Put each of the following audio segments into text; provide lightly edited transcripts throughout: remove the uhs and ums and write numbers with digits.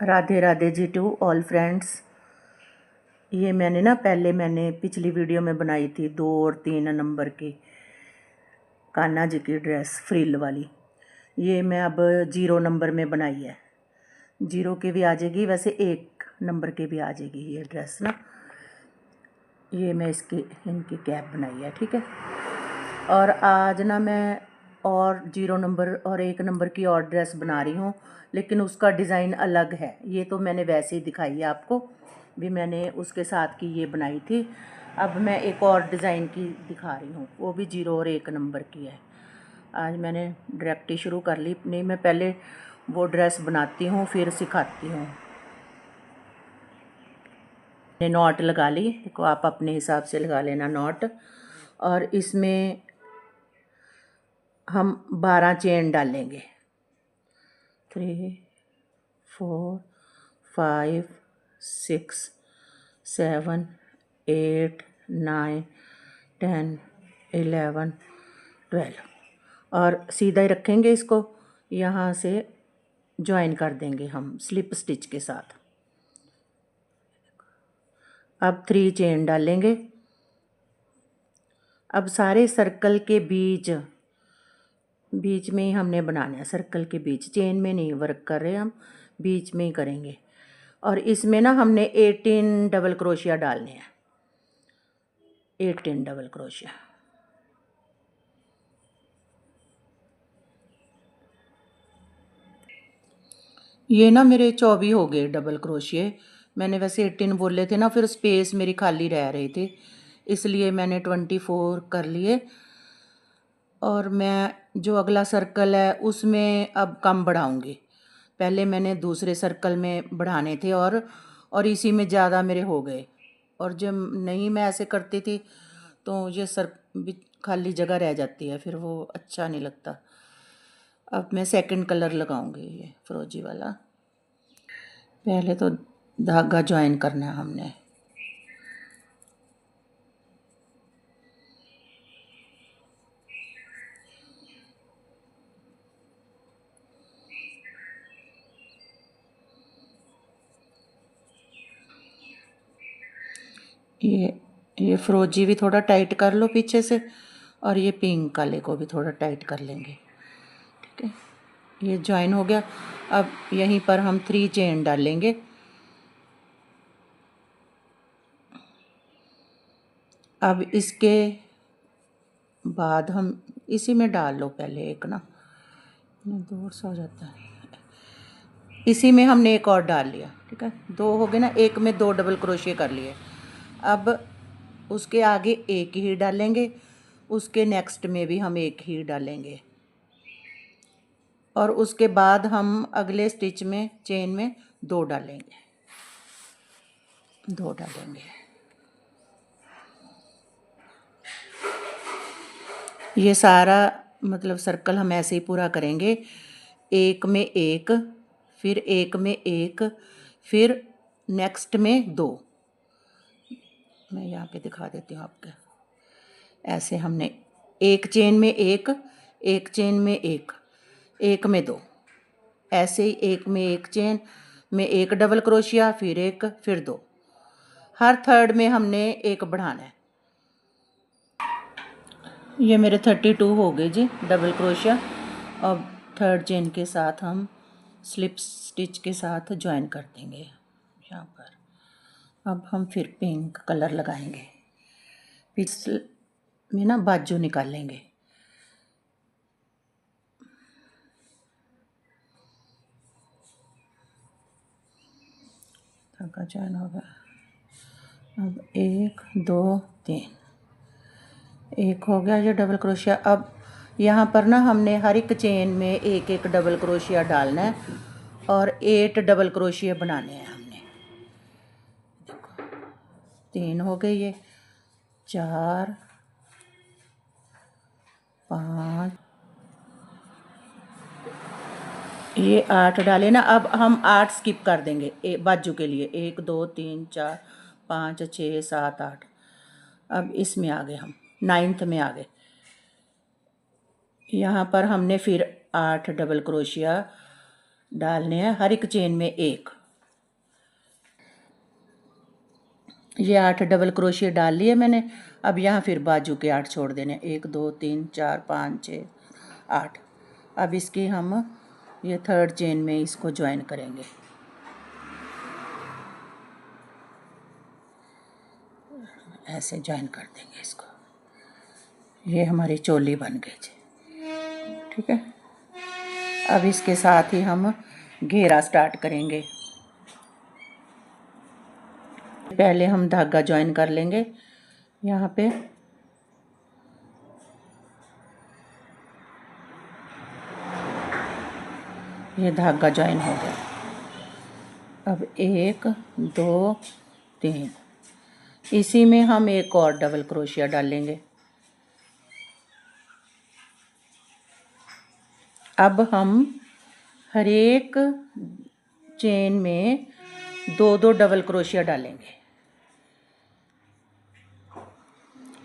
Radhe Radhe ji to all friends. ये मैंने पिछली वीडियो में बनाई थी 2 और 3 नंबर की कान्हा जी की ड्रेस फ्रिल वाली। ये मैं अब 0 नंबर में बनाई है। 0 की भी आ जाएगी, वैसे 1 नंबर की भी आ जाएगी ये ड्रेस ना। ये मैं इनकी कैप बनाई है, ठीक है। और आज ना मैं और 0 नंबर और 1 नंबर की और ड्रेस बना रही हूँ, लेकिन उसका डिज़ाइन अलग है। ये तो मैंने वैसे ही दिखाई है आपको, भी मैंने उसके साथ की ये बनाई थी। अब मैं एक और डिज़ाइन की दिखा रही हूँ, वो भी 0 और 1 नंबर की है। आज मैंने डायरेक्ट ही शुरू कर ली। नहीं, मैं पहले वो ड्रेस बनाती हूँ फिर सिखाती हूँ। मैंने नॉट लगा ली, देखो आप अपने हिसाब से लगा लेना नॉट। और इसमें हम 12 चेन डालेंगे। 3 4 5 6 7 8 9 10 11 12 और सीधा ही रखेंगे इसको। यहाँ से ज्वाइन कर देंगे हम स्लिप स्टिच के साथ। अब 3 चेन डालेंगे। अब सारे सर्कल के बीच में ही हमने बनाना है। सर्कल के बीच, चेन में नहीं वर्क कर रहे हम, बीच में ही करेंगे। और इसमें ना हमने 18 डबल क्रोशिया डालने हैं। 18 डबल क्रोशिया। ये ना मेरे 24 हो गए डबल क्रोशिये। मैंने वैसे 18 बोले थे ना, फिर स्पेस मेरी खाली रह रही थी, इसलिए मैंने 24 कर लिए। और मैं जो अगला सर्कल है उसमें अब कम बढ़ाऊंगी। पहले मैंने दूसरे सर्कल में बढ़ाने थे और इसी में ज़्यादा मेरे हो गए। और जब नहीं मैं ऐसे करती थी तो ये खाली जगह रह जाती है, फिर वो अच्छा नहीं लगता। अब मैं सेकंड कलर लगाऊंगी, ये फिरोजी वाला। पहले तो धागा ज्वाइन करना है हमने। ये फिरोजी भी थोड़ा टाइट कर लो पीछे से, और ये पिंक वाले को भी थोड़ा टाइट कर लेंगे, ठीक है। ये ज्वाइन हो गया। अब यहीं पर हम 3 चेन डालेंगे। अब इसके बाद हम इसी में डाल लो पहले एक ना, दूर सा हो जाता है। इसी में हमने एक और डाल लिया, ठीक है। 2 हो गए ना, एक में 2 डबल क्रोशिया कर लिए। अब उसके आगे एक ही डालेंगे, उसके नेक्स्ट में भी हम एक ही डालेंगे। और उसके बाद हम अगले स्टिच में चेन में 2 डालेंगे। 2 डालेंगे। ये सारा मतलब सर्कल हम ऐसे ही पूरा करेंगे। एक में एक, फिर एक में एक, फिर नेक्स्ट में 2। मैं यहाँ पे दिखा देती हूँ आपके। ऐसे हमने एक चेन में एक, एक चेन में एक, एक में 2, ऐसे ही एक में एक चेन में एक डबल क्रोशिया, फिर एक, फिर 2। हर थर्ड में हमने एक बढ़ाना है। ये मेरे 32 हो गए जी डबल क्रोशिया। अब थर्ड चेन के साथ हम स्लिप स्टिच के साथ ज्वाइन कर देंगे यहाँ पर। अब हम फिर पिंक कलर लगाएंगे। पीछे में ना बाजू निकालेंगे। धागा ज्वाइन होगा। अब 1 2 3, एक हो गया ये डबल क्रोशिया। अब यहाँ पर ना हमने हर एक चेन में एक एक डबल क्रोशिया डालना है और 8 डबल क्रोशिया बनाने हैं हमने। देखो 3 हो गए, ये 4 5, ये 8 डाले ना। अब हम 8 स्किप कर देंगे बाजू के लिए। 1 2 3 4 5 6 7 8। अब इसमें आ गए हम 9th में आ गए। यहाँ पर हमने फिर 8 डबल क्रोशिया डालने हैं, हर एक चेन में एक। ये 8 डबल क्रोशिया डाल लिए मैंने। अब यहाँ फिर बाजू के 8 छोड़ देने, 1 2 3 4 5 6 8। अब इसकी हम ये थर्ड चेन में इसको ज्वाइन करेंगे। ऐसे ज्वाइन कर देंगे इसको। ये हमारी चोली बन गई जी, ठीक है। अब इसके साथ ही हम घेरा स्टार्ट करेंगे। पहले हम धागा ज्वाइन कर लेंगे यहाँ पे। ये धागा ज्वाइन हो गया। अब 1 2 3, इसी में हम एक और डबल क्रोशिया डालेंगे। अब हम हर एक चेन में 2 डबल क्रोशिया डालेंगे।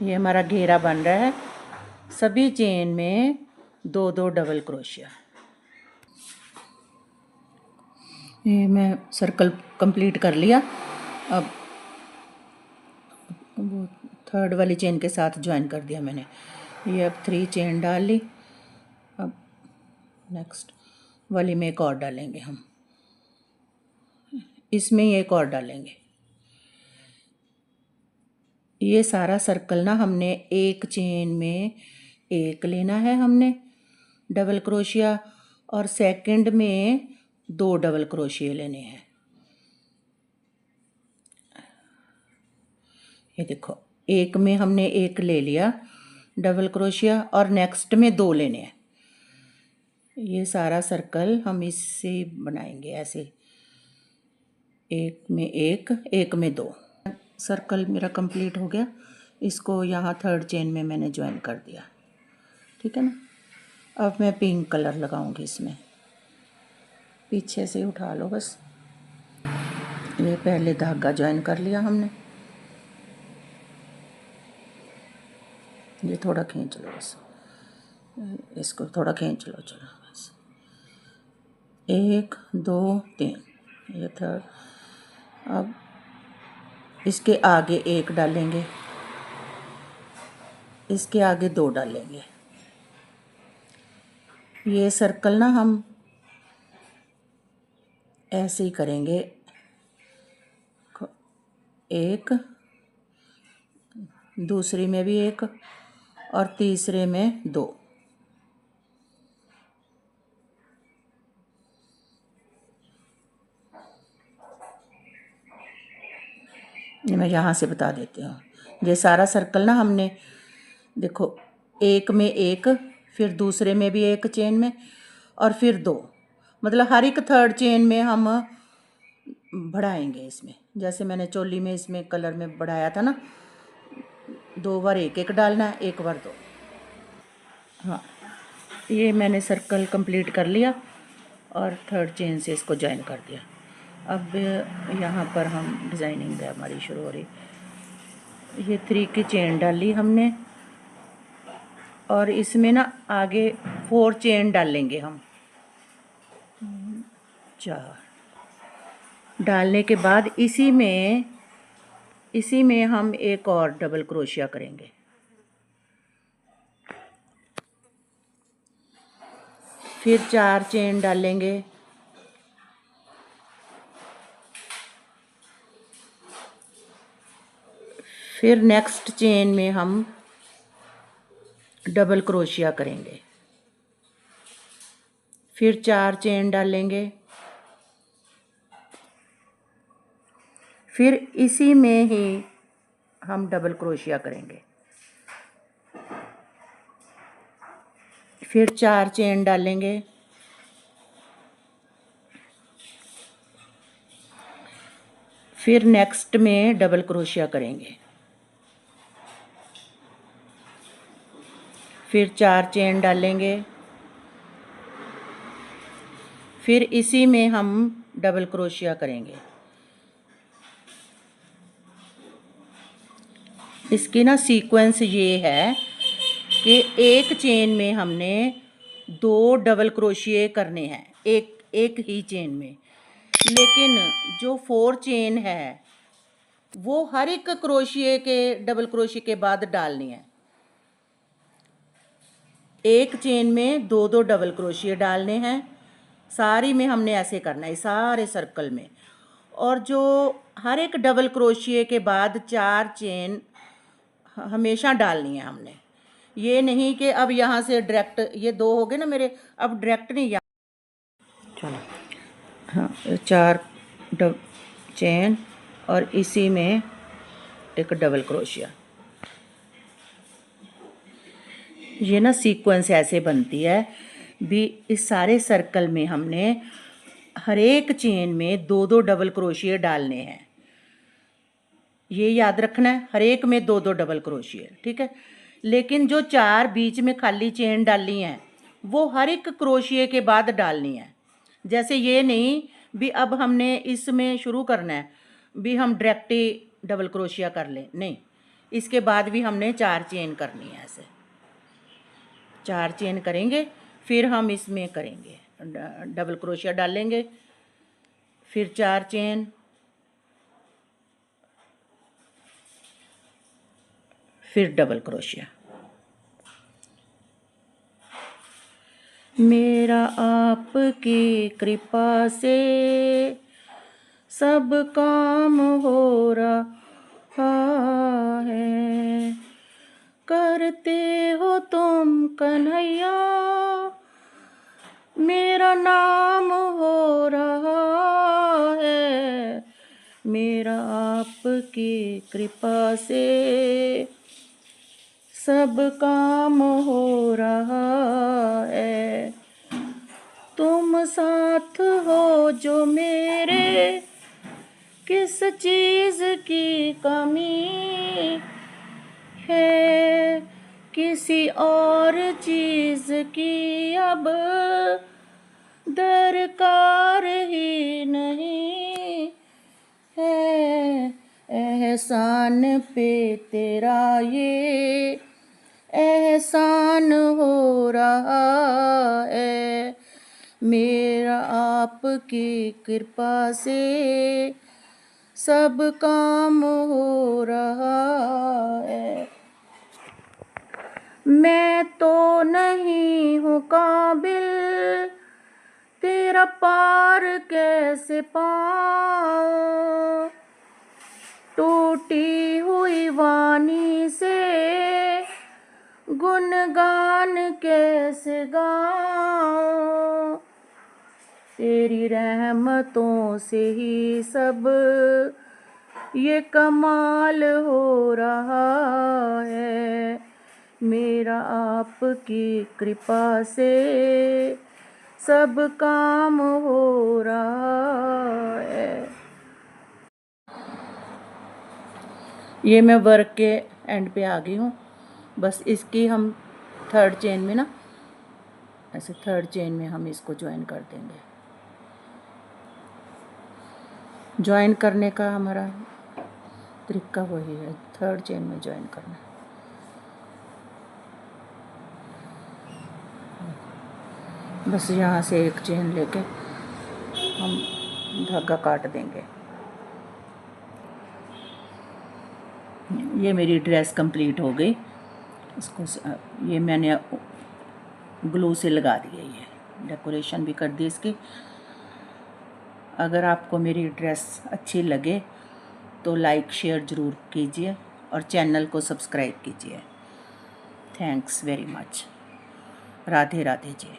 ये हमारा घेरा बन रहा है। सभी चेन में 2 डबल क्रोशिया। ये मैं सर्कल कंप्लीट कर लिया। अब वो थर्ड वाली चेन के साथ ज्वाइन कर दिया मैंने। ये अब 3 चेन डाल ली। अब नेक्स्ट वाली में एक और डालेंगे हम, इसमें एक और डालेंगे। ये सारा सर्कल ना हमने एक चेन में एक लेना है हमने डबल क्रोशिया, और सेकंड में 2 डबल क्रोशिया लेने हैं। ये देखो, एक में हमने एक ले लिया डबल क्रोशिया और नेक्स्ट में 2 लेने हैं। ये सारा सर्कल हम इससे बनाएंगे ऐसे, एक में एक में 2। सर्कल मेरा कंप्लीट हो गया। इसको यहाँ थर्ड चेन में मैंने ज्वाइन कर दिया, ठीक है ना। अब मैं पिंक कलर लगाऊंगी इसमें। पीछे से उठा लो बस। ये पहले धागा ज्वाइन कर लिया हमने। ये थोड़ा खींच लो बस, इसको थोड़ा खींच लो, चलो बस। 1 2 3, ये थर्ड। अब इसके आगे 1 डालेंगे, इसके आगे 2 डालेंगे। ये सर्कल ना हम ऐसे ही करेंगे, 1, दूसरी में भी 1 और तीसरे में 2। मैं यहाँ से बता देती हूँ। ये सारा सर्कल ना हमने देखो, एक में 1, फिर दूसरे में भी 1 चेन में, और फिर 2, मतलब हर एक थर्ड चेन में हम बढ़ाएंगे इसमें। जैसे मैंने चोली में इसमें कलर में बढ़ाया था ना, 2 बार 1 डालना है, 1 बार 2। हाँ, ये मैंने सर्कल कंप्लीट कर लिया और थर्ड चेन से इसको ज्वाइन कर दिया। अब यहाँ पर हम डिज़ाइनिंग है हमारी शुरू हो रही। ये 3 की चेन डाली हमने, और इसमें ना आगे 4 चेन डालेंगे हम। 4 डालने के बाद इसी में हम एक और डबल क्रोशिया करेंगे। फिर 4 चेन डालेंगे, फिर नेक्स्ट चेन में हम डबल क्रोशिया करेंगे। फिर 4 चेन डालेंगे, फिर इसी में ही हम डबल क्रोशिया करेंगे। फिर 4 चेन डालेंगे, फिर नेक्स्ट में डबल क्रोशिया करेंगे। फिर 4 चेन डालेंगे, फिर इसी में हम डबल क्रोशिया करेंगे। इसकी ना सीक्वेंस ये है कि एक चेन में हमने 2 डबल क्रोशिये करने हैं, एक ही चेन में। लेकिन जो 4 चेन है वो हर एक क्रोशिए के डबल क्रोशिए के बाद डालनी है। एक चेन में 2 डबल क्रोशिए डालने हैं, सारी में हमने ऐसे करना है, सारे सर्कल में। और जो हर एक डबल क्रोशिए के बाद 4 चेन हमेशा डालनी है हमने। ये नहीं कि अब यहाँ से डायरेक्ट, ये 2 हो गए ना मेरे, अब डायरेक्ट नहीं चलो। हाँ, 4 चेन और इसी में एक डबल क्रोशिया। ये ना सीक्वेंस ऐसे बनती है भी, इस सारे सर्कल में हमने हर एक चेन में 2 डबल क्रोशिया डालने हैं। ये याद रखना है, हर एक में 2 डबल क्रोशिया, ठीक है। लेकिन जो 4 बीच में खाली चेन डाली हैं वो हर एक क्रोशिए के बाद डालनी है। जैसे ये नहीं भी अब हमने इसमें शुरू करना है भी हम डायरेक्ट ही डबल क्रोशिया कर लें, नहीं, इसके बाद भी हमने 4 चेन करनी है। ऐसे 4 चेन करेंगे, फिर हम इसमें करेंगे डबल क्रोशिया डालेंगे, फिर 4 चेन, फिर डबल क्रोशिया। मेरा आपकी कृपा से सब काम हो रहा है, करते हो तुम कन्हैया मेरा नाम हो रहा है। मेरा आपकी कृपा से सब काम हो रहा है। तुम साथ हो जो मेरे, किस चीज़ की कमी है, किसी और चीज़ की अब दरकार ही नहीं है। एहसान पे तेरा ये एहसान हो रहा है, मेरा आपकी कृपा से सब काम हो रहा है। मैं तो नहीं हूँ काबिल, तेरा पार कैसे पाऊँ, टूटी हुई वाणी से गुणगान कैसे गाऊँ। तेरी रहमतों से ही सब ये कमाल हो रहा है, मेरा आपकी कृपा से सब काम हो रहा है। ये मैं वर्क के एंड पे आ गई हूँ। बस इसकी हम 3rd चेन में ना, ऐसे 3rd चेन में हम इसको ज्वाइन कर देंगे। ज्वाइन करने का हमारा तरीका वही है, 3rd चेन में ज्वाइन करना। बस यहाँ से एक चेन लेके हम धागा काट देंगे। ये मेरी ड्रेस कंप्लीट हो गई। इसको ये मैंने ग्लू से लगा दिया, ये डेकोरेशन भी कर दी इसकी। अगर आपको मेरी ड्रेस अच्छी लगे तो लाइक शेयर ज़रूर कीजिए और चैनल को सब्सक्राइब कीजिए। Thanks very much. Radhe Radhe जी।